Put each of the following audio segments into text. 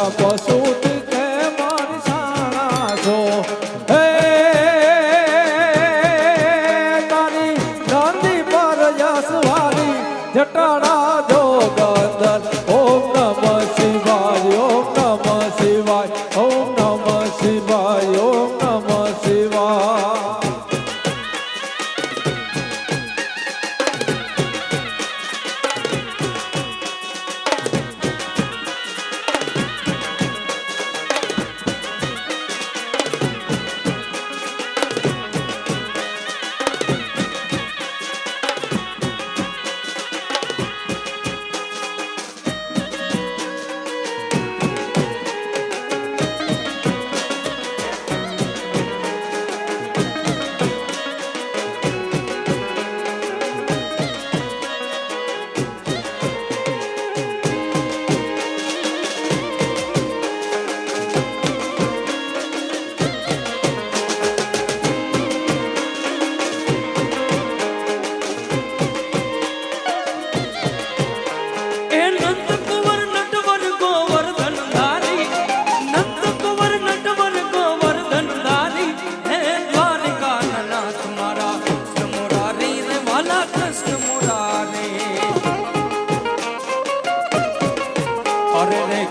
રાજા પશુત કે મારી સાણા છો હે તારી નંદી પર યશવારી જટાડા જોગંદર ઓમ નમઃ શિવાય ઓમ નમઃ શિવાય ઓમ નમઃ શિવાય ઓમ નમઃ શિવાય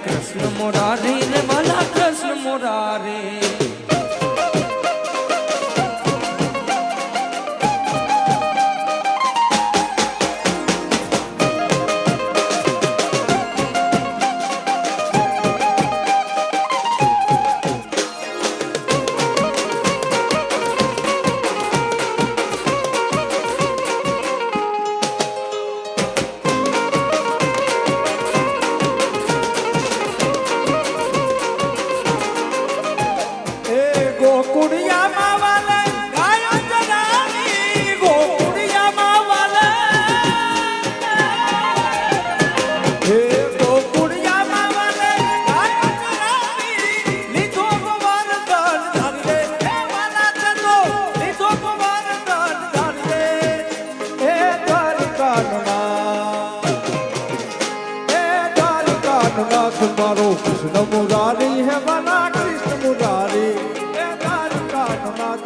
कृष्ण मुरारी ने वाला कृष्ण मुरारी तुम्हारो कृष्ण मुरारी है वाला कृष्ण मुरारी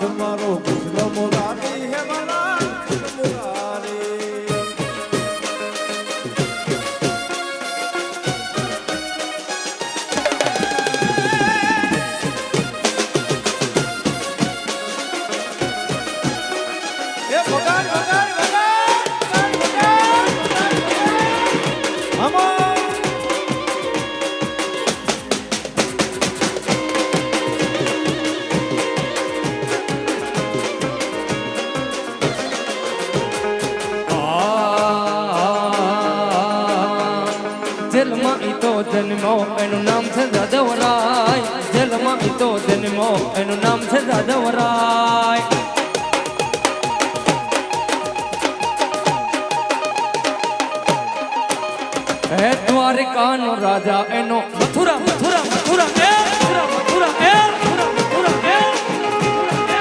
तुम्हारो कृष्ण मुरारी है वाला कृष्ण मुरारी જન્મો એનું નામ છે જાદવરાય જેલમાં ઈતો જન્મો એનું નામ છે જાદવરાય હે દ્વારિકાનો રાજા એનો મથુરા મથુરા મથુરા મથુરા મથુરા મથુરા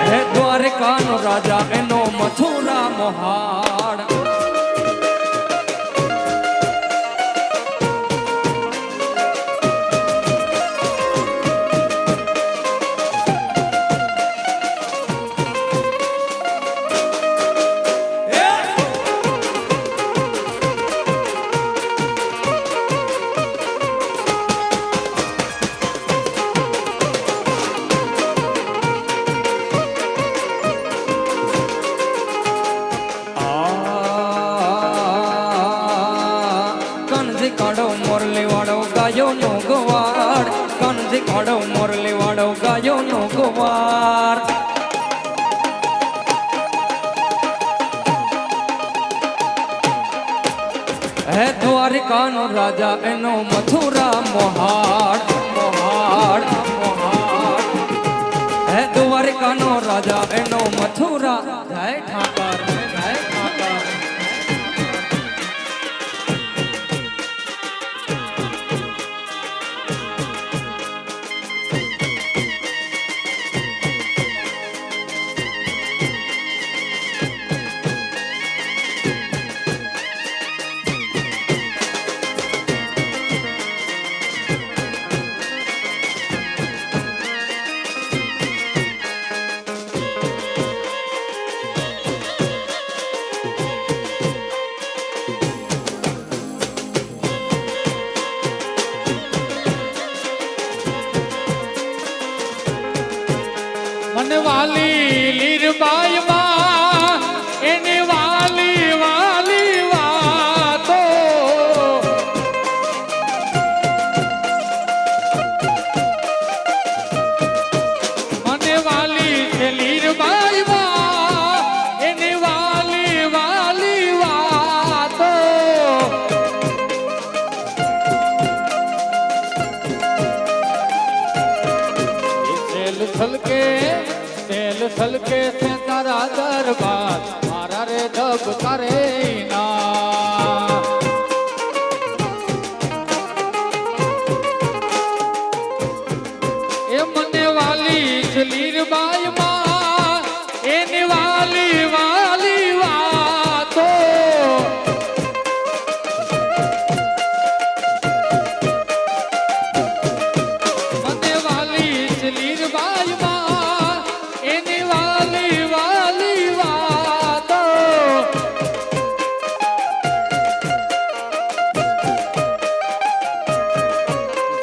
હે દ્વારિકાનો રાજા એનો મથુરા મોહાડ કાઢો મોરલી વાળો ગાયો નો ગોવાર કાનજી કાઢો મોરલી વાળો ગાયો નો ગોવાર હે દ્વારિકાનો રાજા એનો મથુરા મોહાડ મોહાડ મોહાડ હે દ્વારિકાનો રાજા એનો મથુરા જય ઠાકર જય ઠાકર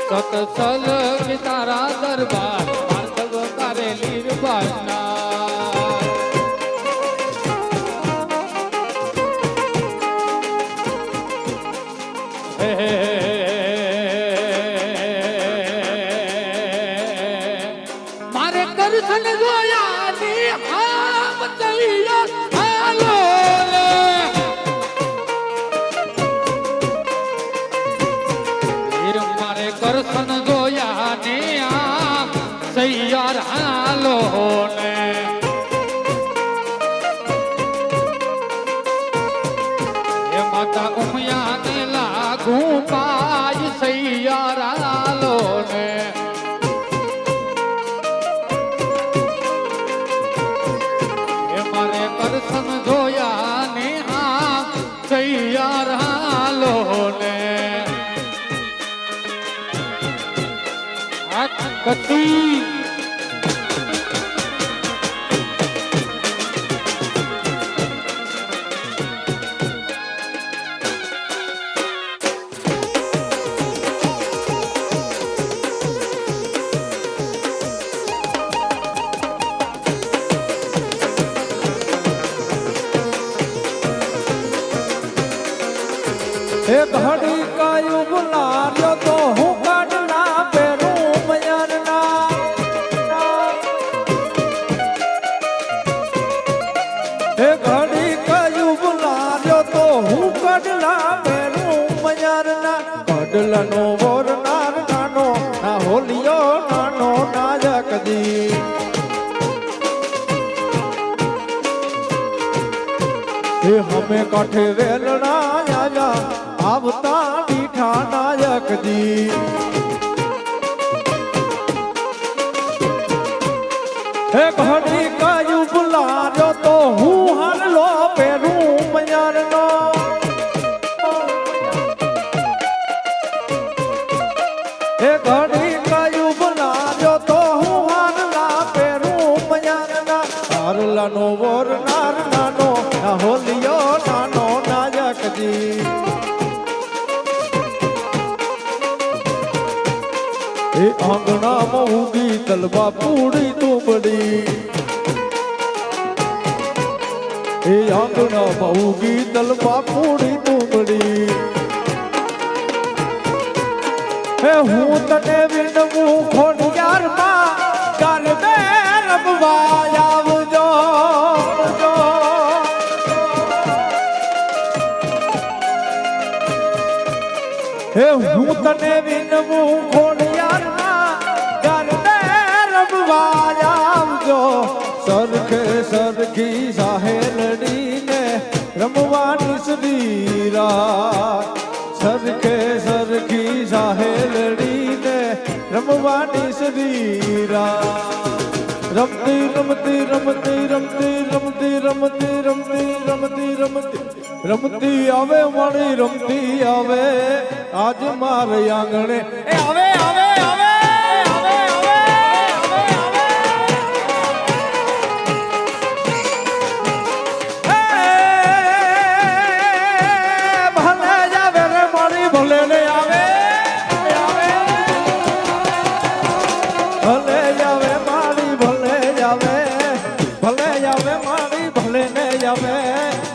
સતસલ કે તારા દરબાર માર્ગ તારે લીરબાના મારે કરશન જોયા ની હામ તૈયાર હાલો વીર મારે કરશન જોયા ને આ તૈયાર હાલો ને એ માતા ઉમિયા ને લાગુ પાય તૈયાર હાલો ને એ મારે કરશન જોયા ને આ તૈયાર હાલો ને કતી એક હડી કાયું બુલાર્યો તો હું કાઢના પેરું મયરના એક હડી કાયું બુલાર્યો તો હું કાઢના પેરું મયરના કડલનો વોરનાર નાનો ના હોલિયો નાનો ના જકદી એ હમે કાઠે વેલણા આયા આવતા મીઠા નાયક દી હે ઘડી કાયું બુલાર્યો તો હું હારલો પેરું મયારનો હે ઘડી કાયું બુલાર્યો તો હું હારલા પેરું મયારના હારલાનો વોરનાર નાનો ના હોલિયો નાનો નાયક દી એ આંગણામાં ઊંઘી તલવા પૂડી તુંબડી એ આંગણામાં ઊંઘી તલવા પૂડી તુંબડી હે હું તને વિનવું ખોડિયારમાં ગરબે રમવા આવજો હે હું તને વિનવું સરખે સરખી સાહેલડીને રમવાની સદીરા સરખે સરખી સાહેલડીને રમવાની સદીરા રમતી રમતી રમતી રમતી રમતી રમતી રમતી રમતી રમતી રમતી આવે મારી રમતી આવે આજ મારે આંગણે એ આવે આવે આવે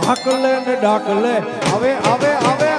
હાકલે ને ડાકલે આવે આવે આવે